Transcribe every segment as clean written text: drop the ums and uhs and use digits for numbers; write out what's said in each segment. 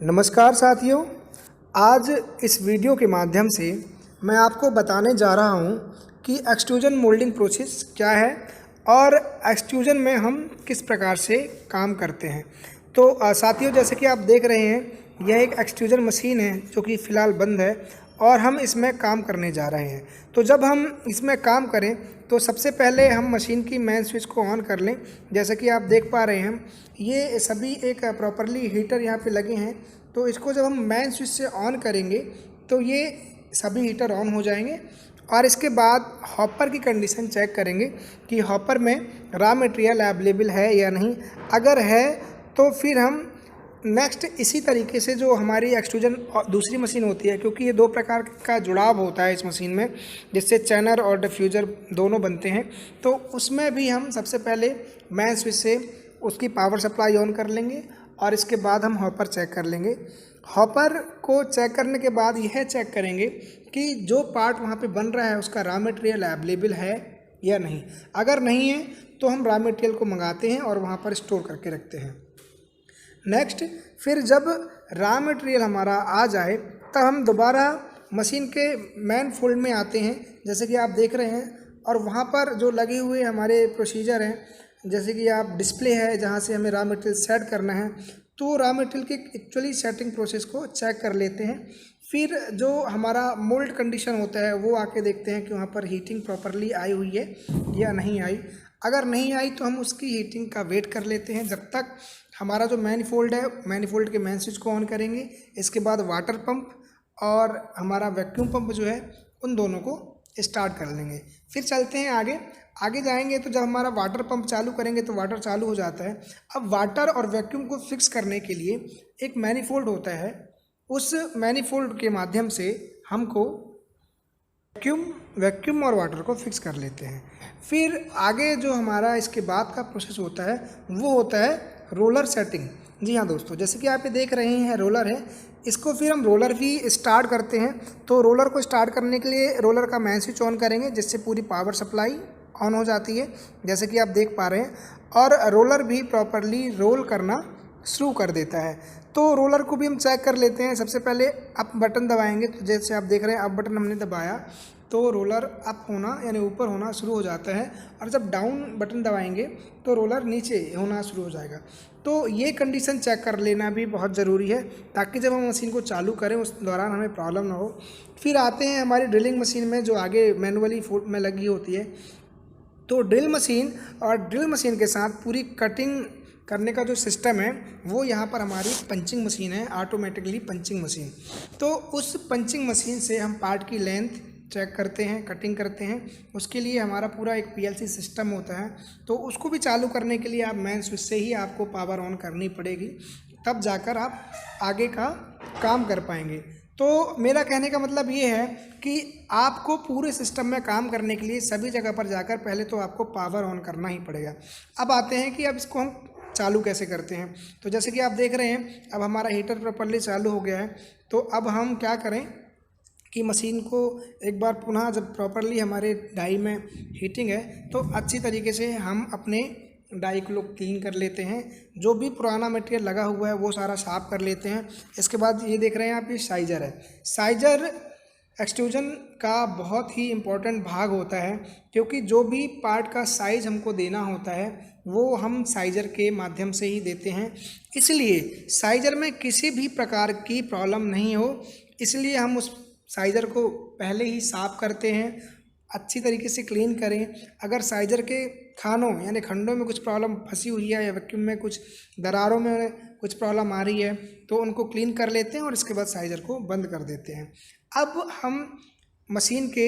नमस्कार साथियों, आज इस वीडियो के माध्यम से मैं आपको बताने जा रहा हूं कि एक्सट्रूजन मोल्डिंग प्रोसेस क्या है और एक्सट्रूजन में हम किस प्रकार से काम करते हैं। तो साथियों, जैसे कि आप देख रहे हैं, यह एक एक्सट्रूजन मशीन है जो कि फ़िलहाल बंद है और हम इसमें काम करने जा रहे हैं। तो जब हम इसमें काम करें तो सबसे पहले हम मशीन की मेन स्विच को ऑन कर लें। जैसे कि आप देख पा रहे हैं, ये सभी एक प्रॉपरली हीटर यहाँ पे लगे हैं। तो इसको जब हम मेन स्विच से ऑन करेंगे तो ये सभी हीटर ऑन हो जाएंगे और इसके बाद हॉपर की कंडीशन चेक करेंगे कि हॉपर में रॉ मटेरियल अवेलेबल है या नहीं। अगर है तो फिर हम नेक्स्ट इसी तरीके से जो हमारी एक्सट्रूजन दूसरी मशीन होती है, क्योंकि ये दो प्रकार का जुड़ाव होता है इस मशीन में, जिससे चैनर और डिफ्यूज़र दोनों बनते हैं। तो उसमें भी हम सबसे पहले मेन स्विच से उसकी पावर सप्लाई ऑन कर लेंगे और इसके बाद हम हॉपर चेक कर लेंगे। हॉपर को चेक करने के बाद यह चेक करेंगे कि जो पार्ट वहाँ पे बन रहा है उसका रॉ मटेरियल अवेलेबल है या नहीं। अगर नहीं है तो हम रॉ मटेरियल को मंगाते हैं और वहाँ पर स्टोर करके रखते हैं। नेक्स्ट, फिर जब रॉ मटेरियल हमारा आ जाए तब हम दोबारा मशीन के मेन फोल्ड में आते हैं, जैसे कि आप देख रहे हैं। और वहाँ पर जो लगे हुए हमारे प्रोसीजर हैं, जैसे कि आप डिस्प्ले है जहाँ से हमें रॉ मटेरियल सेट करना है, तो रॉ मटेरियल की एक्चुअली सेटिंग प्रोसेस को चेक कर लेते हैं। फिर जो हमारा मोल्ड कंडीशन होता है वो आके देखते हैं कि वहाँ पर हीटिंग प्रॉपरली आई हुई है या नहीं आई। अगर नहीं आई तो हम उसकी हीटिंग का वेट कर लेते हैं जब तक हमारा जो मैनिफोल्ड है, मैनिफोल्ड के मेन स्विच को ऑन करेंगे। इसके बाद वाटर पंप और हमारा वैक्यूम पंप जो है, उन दोनों को स्टार्ट कर लेंगे। फिर चलते हैं आगे जाएंगे तो जब हमारा वाटर पंप चालू करेंगे तो वाटर चालू हो जाता है। अब वाटर और वैक्यूम को फिक्स करने के लिए एक मैनिफोल्ड होता है, उस मैनिफोल्ड के माध्यम से हमको वैक्यूम और वाटर को फिक्स कर लेते हैं। फिर आगे जो हमारा इसके बाद का प्रोसेस होता है वो होता है रोलर सेटिंग। जी हाँ दोस्तों, जैसे कि आप ये देख रहे हैं, रोलर है। इसको फिर हम रोलर भी स्टार्ट करते हैं। तो रोलर को स्टार्ट करने के लिए रोलर का मेन स्विच ऑन करेंगे, जिससे पूरी पावर सप्लाई ऑन हो जाती है, जैसे कि आप देख पा रहे हैं। और रोलर भी प्रॉपरली रोल करना शुरू कर देता है। तो रोलर को भी हम चेक कर लेते हैं। सबसे पहले अप बटन दबाएंगे, तो जैसे आप देख रहे हैं अप बटन हमने दबाया तो रोलर अप होना यानी ऊपर होना शुरू हो जाता है, और जब डाउन बटन दबाएंगे तो रोलर नीचे होना शुरू हो जाएगा। तो ये कंडीशन चेक कर लेना भी बहुत ज़रूरी है, ताकि जब हम मशीन को चालू करें उस दौरान हमें प्रॉब्लम ना हो। फिर आते हैं हमारी ड्रिलिंग मशीन में, जो आगे मैनुअली फुट में लगी होती है। तो ड्रिल मशीन के साथ पूरी कटिंग करने का जो सिस्टम है वो यहाँ पर हमारी पंचिंग मशीन है, ऑटोमेटिकली पंचिंग मशीन। तो उस पंचिंग मशीन से हम पार्ट की लेंथ चेक करते हैं, कटिंग करते हैं। उसके लिए हमारा पूरा एक पीएलसी सिस्टम होता है। तो उसको भी चालू करने के लिए आप मेन स्विच से ही आपको पावर ऑन करनी पड़ेगी, तब जाकर आप आगे का काम कर पाएंगे। तो मेरा कहने का मतलब ये है कि आपको पूरे सिस्टम में काम करने के लिए सभी जगह पर जाकर पहले तो आपको पावर ऑन करना ही पड़ेगा। अब आते हैं कि अब इसको हम चालू कैसे करते हैं। तो जैसे कि आप देख रहे हैं, अब हमारा हीटर प्रॉपरली चालू हो गया है। तो अब हम क्या करें कि मशीन को एक बार पुनः, जब प्रॉपरली हमारे डाई में हीटिंग है, तो अच्छी तरीके से हम अपने डाई को क्लीन कर लेते हैं। जो भी पुराना मटेरियल लगा हुआ है वो सारा साफ़ कर लेते हैं। इसके बाद ये देख रहे हैं आप, ये साइजर है। साइजर एक्सट्रूजन का बहुत ही इम्पोर्टेंट भाग होता है, क्योंकि जो भी पार्ट का साइज़ हमको देना होता है वो हम साइजर के माध्यम से ही देते हैं। इसलिए साइजर में किसी भी प्रकार की प्रॉब्लम नहीं हो, इसलिए हम उस साइजर को पहले ही साफ़ करते हैं, अच्छी तरीके से क्लीन करें। अगर साइजर के खानों यानी खंडों में कुछ प्रॉब्लम फंसी हुई है या वैक्यूम में कुछ दरारों में कुछ प्रॉब्लम आ रही है तो उनको क्लीन कर लेते हैं और इसके बाद साइजर को बंद कर देते हैं। अब हम मशीन के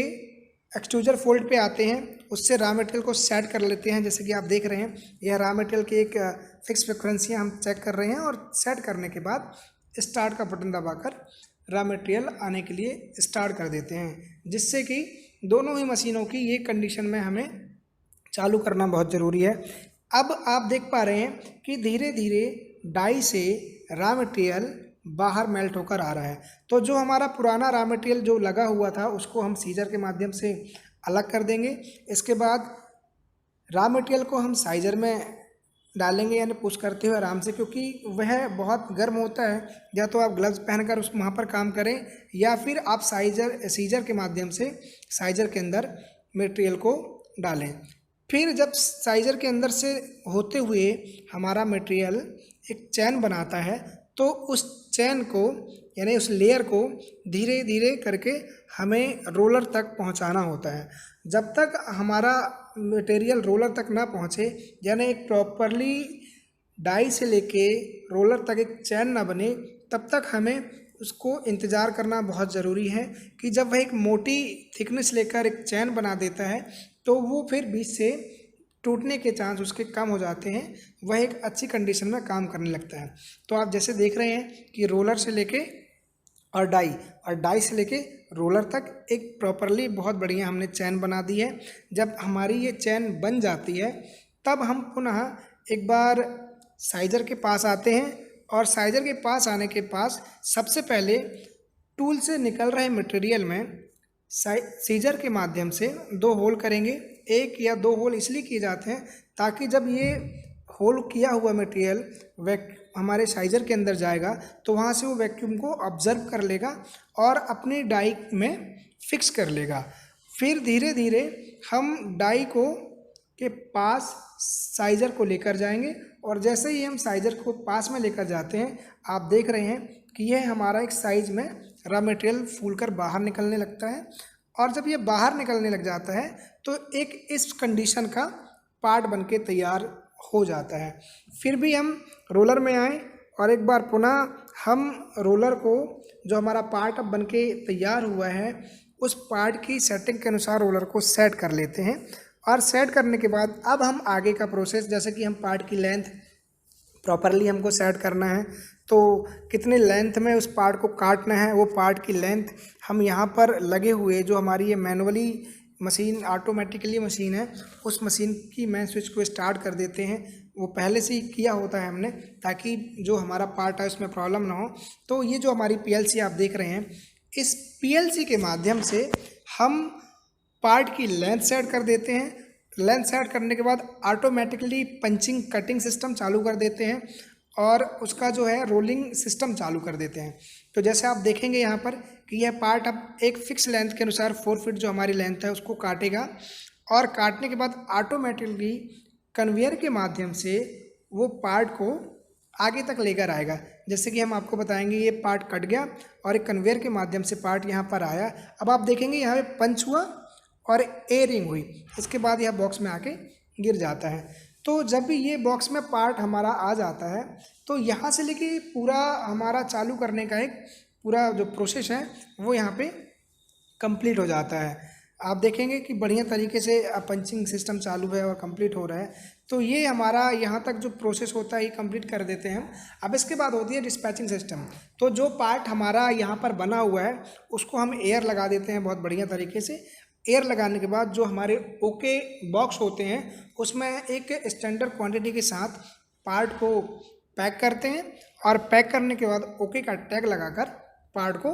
एक्सट्रूजर फोल्ड पे आते हैं, उससे रॉ मटेरियल को सेट कर लेते हैं। जैसे कि आप देख रहे हैं, यह रॉ मटेरियल की एक फिक्स फ्रिक्वेंसियाँ हम चेक कर रहे हैं, और सेट करने के बाद स्टार्ट का बटन दबाकर रॉ मटेरियल आने के लिए स्टार्ट कर देते हैं, जिससे कि दोनों ही मशीनों की ये कंडीशन में हमें चालू करना बहुत ज़रूरी है। अब आप देख पा रहे हैं कि धीरे धीरे डाई से रॉ मटेरियल बाहर मेल्ट होकर आ रहा है। तो जो हमारा पुराना रॉ मटेरियल जो लगा हुआ था उसको हम सीजर के माध्यम से अलग कर देंगे। इसके बाद रॉ मटेरियल को हम साइजर में डालेंगे यानी पुश करते हुए आराम से, क्योंकि वह बहुत गर्म होता है। या तो आप ग्लव्स पहनकर उस वहाँ पर काम करें या फिर आप सीजर के माध्यम से साइजर के अंदर मटेरियल को डालें। फिर जब साइजर के अंदर से होते हुए हमारा मटेरियल एक चैन बनाता है, तो उस चैन को यानी उस लेयर को धीरे धीरे करके हमें रोलर तक पहुंचाना होता है। जब तक हमारा मटेरियल रोलर तक ना पहुंचे, यानी एक प्रॉपरली डाई से लेके रोलर तक एक चैन ना बने, तब तक हमें उसको इंतज़ार करना बहुत ज़रूरी है कि जब वह एक मोटी थिकनेस लेकर एक चैन बना देता है तो वो फिर बीच से टूटने के चांस उसके कम हो जाते हैं, वह एक अच्छी कंडीशन में काम करने लगता है। तो आप जैसे देख रहे हैं कि रोलर से लेके और डाई से लेके रोलर तक एक प्रॉपरली बहुत बढ़िया हमने चैन बना दी है। जब हमारी ये चैन बन जाती है तब हम पुनः एक बार साइजर के पास आते हैं, और साइजर के पास आने के पास सबसे पहले टूल से निकल रहे मटेरियल में सीजर के माध्यम से 2 होल करेंगे। 1 या 2 होल इसलिए किए जाते हैं ताकि जब ये होल किया हुआ मटेरियल हमारे साइजर के अंदर जाएगा तो वहाँ से वो वैक्यूम को ऑब्जर्व कर लेगा और अपनी डाई में फिक्स कर लेगा। फिर धीरे धीरे हम डाई को के पास साइजर को लेकर जाएंगे, और जैसे ही हम साइजर को पास में लेकर जाते हैं, आप देख रहे हैं कि यह हमारा एक साइज में रॉ मटेरियल फूलकर बाहर निकलने लगता है। और जब ये बाहर निकलने लग जाता है तो एक इस कंडीशन का पार्ट बनके तैयार हो जाता है। फिर भी हम रोलर में आए और एक बार पुनः हम रोलर को, जो हमारा पार्ट अब बनके तैयार हुआ है, उस पार्ट की सेटिंग के अनुसार रोलर को सेट कर लेते हैं। और सेट करने के बाद अब हम आगे का प्रोसेस, जैसे कि हम पार्ट की लेंथ प्रॉपरली हमको सेट करना है, तो कितने लेंथ में उस पार्ट को काटना है, वो पार्ट की लेंथ हम यहाँ पर लगे हुए जो हमारी ये मैनुअली मशीन ऑटोमेटिकली मशीन है, उस मशीन की मेन स्विच को स्टार्ट कर देते हैं। वो पहले से ही किया होता है हमने, ताकि जो हमारा पार्ट है उसमें प्रॉब्लम ना हो। तो ये जो हमारी पीएलसी आप देख रहे हैं, इस पीएलसी के माध्यम से हम पार्ट की लेंथ सेट कर देते हैं। लेंथ सेट करने के बाद ऑटोमेटिकली पंचिंग कटिंग सिस्टम चालू कर देते हैं और उसका जो है रोलिंग सिस्टम चालू कर देते हैं। तो जैसे आप देखेंगे यहाँ पर कि यह पार्ट अब एक फिक्स लेंथ के अनुसार 4 फीट जो हमारी लेंथ है उसको काटेगा, और काटने के बाद ऑटोमेटिकली कन्वेयर के माध्यम से वो पार्ट को आगे तक लेकर आएगा। जैसे कि हम आपको बताएंगे, ये पार्ट कट गया और एक कन्वेयर के माध्यम से पार्ट यहाँ पर आया। अब आप देखेंगे यहाँ पे पंच हुआ और एयरिंग हुई, इसके बाद यह बॉक्स में आके गिर जाता है। तो जब भी ये बॉक्स में पार्ट हमारा आ जाता है तो यहाँ से लेके पूरा हमारा चालू करने का एक पूरा जो प्रोसेस है वो यहाँ पे कंप्लीट हो जाता है। आप देखेंगे कि बढ़िया तरीके से पंचिंग सिस्टम चालू है और कंप्लीट हो रहा है। तो ये हमारा यहाँ तक जो प्रोसेस होता है ये कंप्लीट कर देते हैं हम। अब इसके बाद होती है डिस्पैचिंग सिस्टम। तो जो पार्ट हमारा यहाँ पर बना हुआ है उसको हम एयर लगा देते हैं बहुत बढ़िया तरीके से। एयर लगाने के बाद जो हमारे ओके बॉक्स होते हैं उसमें एक स्टैंडर्ड क्वांटिटी के साथ पार्ट को पैक करते हैं, और पैक करने के बाद ओके का टैग लगाकर पार्ट को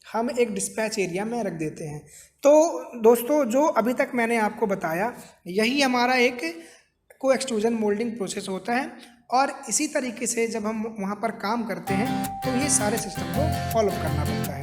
हम एक डिस्पैच एरिया में रख देते हैं। तो दोस्तों, जो अभी तक मैंने आपको बताया यही हमारा एक को एक्सट्रूजन मोल्डिंग प्रोसेस होता है, और इसी तरीके से जब हम वहाँ पर काम करते हैं तो ये सारे सिस्टम को फॉलो करना पड़ता है।